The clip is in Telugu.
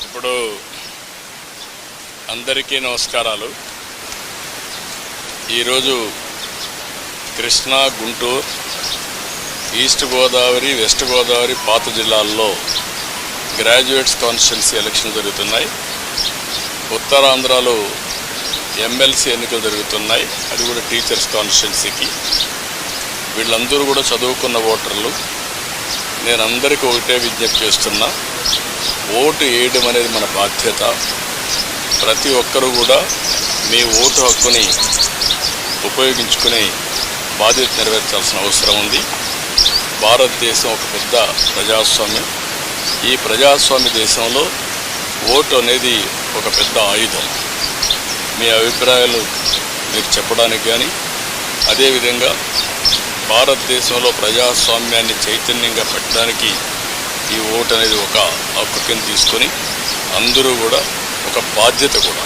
ఇప్పుడు అందరికీ నమస్కారాలు. ఈరోజు కృష్ణా, గుంటూరు, ఈస్ట్ గోదావరి, వెస్ట్ గోదావరి, పాత జిల్లాల్లో గ్రాడ్యుయేట్స్ కాన్స్టిట్యున్సీ ఎలక్షన్ జరుగుతున్నాయి. ఉత్తరాంధ్రలో ఎమ్మెల్సీ ఎన్నికలు జరుగుతున్నాయి, అది కూడా టీచర్స్ కాన్స్టిట్యున్సీకి. వీళ్ళందరూ కూడా చదువుకున్న ఓటర్లు. నేను అందరికీ ఒకటే విజ్ఞప్తి చేస్తున్నా, ఓటు వేయడం అనేది మన బాధ్యత. ప్రతి ఒక్కరూ కూడా మీ ఓటు హక్కుని ఉపయోగించుకుని బాధ్యత నెరవేర్చాల్సిన అవసరం ఉంది. భారతదేశం ఒక పెద్ద ప్రజాస్వామ్యం. ఈ ప్రజాస్వామ్య దేశంలో ఓటు అనేది ఒక పెద్ద ఆయుధం. మీ అభిప్రాయాలు మీరు చెప్పడానికి కానీ, అదేవిధంగా భారతదేశంలో ప్రజాస్వామ్యాన్ని చైతన్యంగా పెట్టడానికి ఈ ఓటు అనేది ఒక హక్కు కింద తీసుకొని అందరూ కూడా ఒక బాధ్యత కూడా